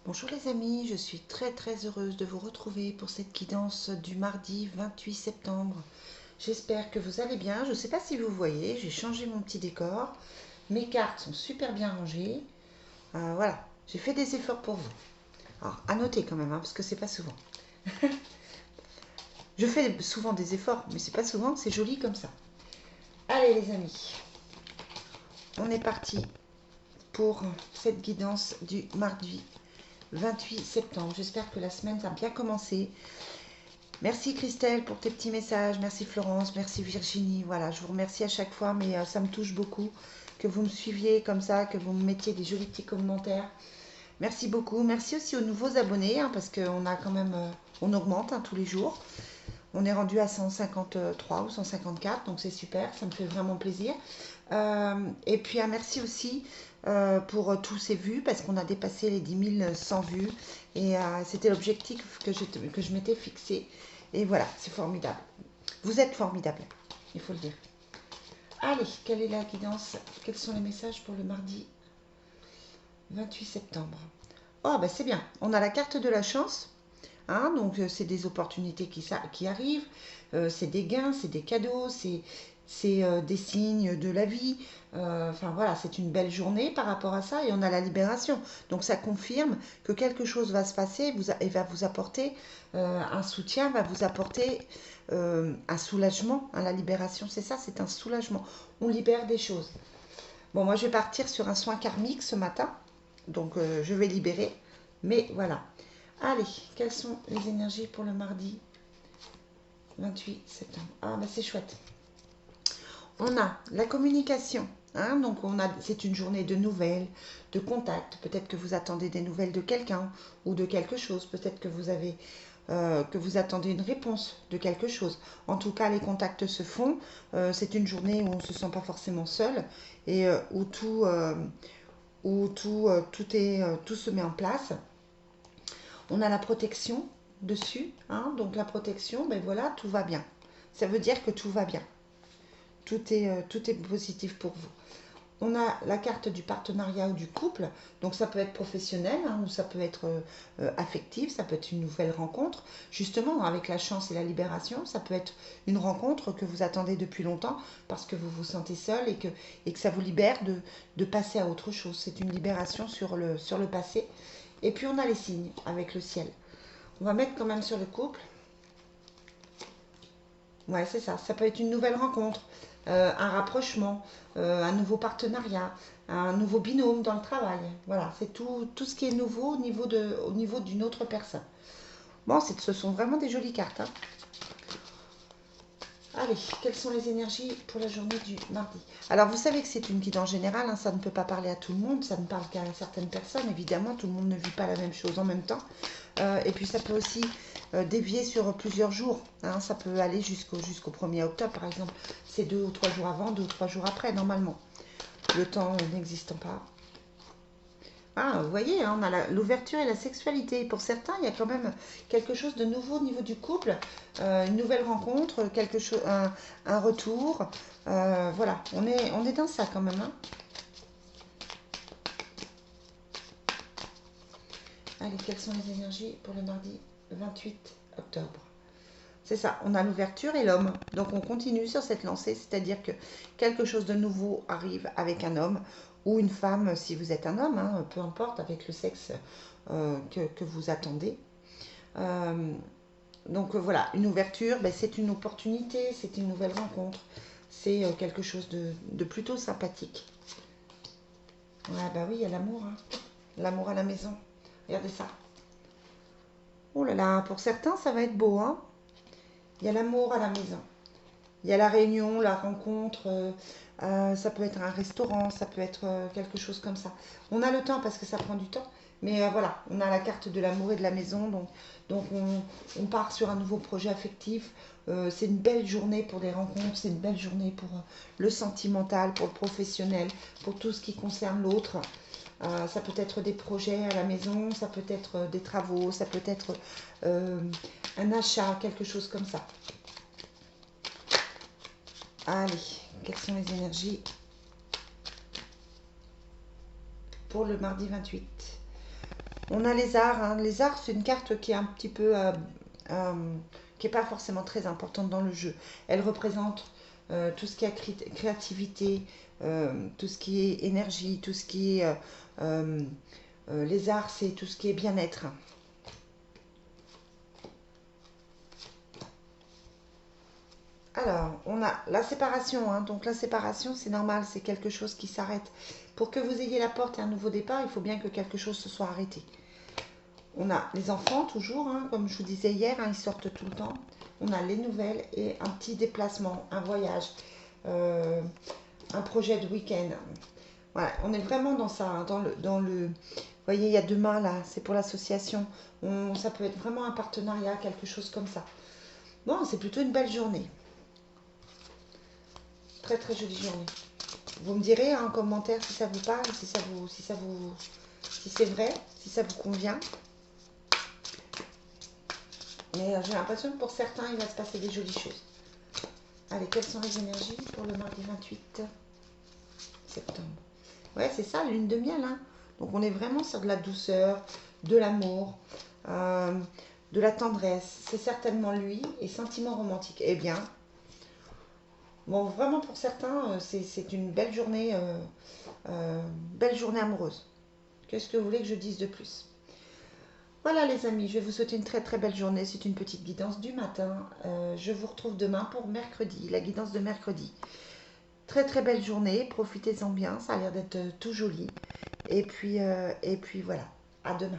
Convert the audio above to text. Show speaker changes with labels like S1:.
S1: Bonjour les amis, je suis très heureuse de vous retrouver pour cette guidance du mardi 28 septembre. J'espère que vous allez bien. Je ne sais pas si vous voyez, j'ai changé mon petit décor. Mes cartes sont super bien rangées. Voilà, j'ai fait des efforts pour vous. Alors, à noter quand même, parce que c'est pas souvent. Je fais souvent des efforts, mais c'est pas souvent que c'est joli comme ça. Allez les amis, on est parti pour cette guidance du mardi 28 septembre. J'espère que la semaine a bien commencé. Merci Christelle pour tes petits messages, merci Florence, merci Virginie. Voilà, je vous remercie à chaque fois, mais ça me touche beaucoup que vous me suiviez comme ça, que vous me mettiez des jolis petits commentaires. Merci beaucoup. Merci aussi aux nouveaux abonnés, parce qu'on a quand même, on augmente tous les jours. On est rendu à 153 ou 154, donc c'est super, ça me fait vraiment plaisir. Et puis merci aussi pour tous ces vues, parce qu'on a dépassé les 10 100 vues. Et c'était l'objectif que je m'étais fixé. Et voilà, c'est formidable. Vous êtes formidable, il faut le dire. Allez, quelle est la guidance? Quels sont les messages pour le mardi 28 septembre? Oh, ben c'est bien. On a la carte de la chance. Donc c'est des opportunités qui arrivent, c'est des gains, c'est des cadeaux, c'est des signes de la vie. Enfin voilà, c'est une belle journée par rapport à ça et on a la libération. Donc ça confirme que quelque chose va se passer et va vous apporter un soutien, va vous apporter un soulagement. La libération, c'est ça, c'est un soulagement. On libère des choses. Bon, moi je vais partir sur un soin karmique ce matin, donc je vais libérer. Mais voilà. Allez, quelles sont les énergies pour le mardi 28 septembre? Ah, bah c'est chouette. On a la communication. Donc c'est une journée de nouvelles, de contacts. Peut-être que vous attendez des nouvelles de quelqu'un ou de quelque chose. Peut-être que vous attendez une réponse de quelque chose. En tout cas, les contacts se font. C'est une journée où on ne se sent pas forcément seul et tout se met en place. On a la protection dessus, donc la protection, ben voilà, tout va bien. Ça veut dire que tout va bien. Tout est positif pour vous. On a la carte du partenariat ou du couple, donc ça peut être professionnel ou ça peut être affectif, ça peut être une nouvelle rencontre. Justement, avec la chance et la libération, ça peut être une rencontre que vous attendez depuis longtemps parce que vous vous sentez seul et que ça vous libère de passer à autre chose. C'est une libération sur le passé. Et puis on a les signes avec le ciel. On va mettre quand même sur le couple. Ouais, c'est ça. Ça peut être une nouvelle rencontre, un rapprochement, un nouveau partenariat, un nouveau binôme dans le travail. Voilà, c'est tout ce qui est nouveau au niveau d'une autre personne. Bon, ce sont vraiment des jolies cartes. Allez, quelles sont les énergies pour la journée du mardi? Alors, vous savez que c'est une guide en général, ça ne peut pas parler à tout le monde, ça ne parle qu'à certaines personnes. Évidemment, tout le monde ne vit pas la même chose en même temps. Et puis, ça peut aussi dévier sur plusieurs jours. Ça peut aller jusqu'au 1er octobre, par exemple. C'est 2 ou 3 jours avant, 2 ou 3 jours après, normalement. Le temps n'existant pas. Ah, vous voyez, on a l'ouverture et la sexualité. Pour certains, il y a quand même quelque chose de nouveau au niveau du couple, une nouvelle rencontre, un retour. Voilà, on est dans ça quand même. Allez, quelles sont les énergies pour le mardi 28 octobre? C'est ça, on a l'ouverture et l'homme. Donc on continue sur cette lancée, c'est-à-dire que quelque chose de nouveau arrive avec un homme ou une femme, si vous êtes un homme, peu importe, avec le sexe que vous attendez. Euh, donc voilà, une ouverture, c'est une opportunité, c'est une nouvelle rencontre, c'est quelque chose de plutôt sympathique. Ouais, bah oui, il y a l'amour, l'amour à la maison. Regardez ça. Oh là là, pour certains, ça va être beau, Il y a l'amour à la maison. Il y a la réunion, la rencontre, ça peut être un restaurant, ça peut être quelque chose comme ça. On a le temps parce que ça prend du temps, mais voilà, on a la carte de l'amour et de la maison, donc on part sur un nouveau projet affectif. C'est une belle journée pour des rencontres, c'est une belle journée pour le sentimental, pour le professionnel, pour tout ce qui concerne l'autre. Ça peut être des projets à la maison, ça peut être des travaux, ça peut être un achat, quelque chose comme ça. Allez, quelles sont les énergies pour le mardi 28? On a les arts. Hein. Les arts, c'est une carte qui est un petit peu... qui n'est pas forcément très importante dans le jeu. Elle représente tout ce qui est créativité, tout ce qui est énergie, tout ce qui est... les arts, c'est tout ce qui est bien-être. Alors, on a la séparation. Hein. Donc la séparation, c'est normal, c'est quelque chose qui s'arrête. Pour que vous ayez la porte et un nouveau départ, il faut bien que quelque chose se soit arrêté. On a les enfants, toujours, hein, comme je vous disais hier, hein, ils sortent tout le temps. On a les nouvelles et un petit déplacement, un voyage, un projet de week-end. Voilà, on est vraiment dans ça, hein, vous voyez, il y a demain, là, c'est pour l'association. Ça peut être vraiment un partenariat, quelque chose comme ça. Bon, c'est plutôt une belle journée. Très, très jolie journée. Vous me direz hein, en commentaire si ça vous parle, si c'est vrai, si ça vous convient. Mais j'ai l'impression que pour certains, il va se passer des jolies choses. Allez, quelles sont les énergies pour le mardi 28 septembre? Ouais, c'est ça, lune de miel. Hein. Donc, on est vraiment sur de la douceur, de l'amour, de la tendresse. C'est certainement lui et sentiments romantiques. Eh bien, bon, vraiment pour certains, c'est une belle journée amoureuse. Qu'est-ce que vous voulez que je dise de plus? Voilà les amis, je vais vous souhaiter une très très belle journée. C'est une petite guidance du matin. Je vous retrouve demain pour mercredi, la guidance de mercredi. Très très belle journée, profitez-en bien, ça a l'air d'être tout joli. Et puis voilà, à demain.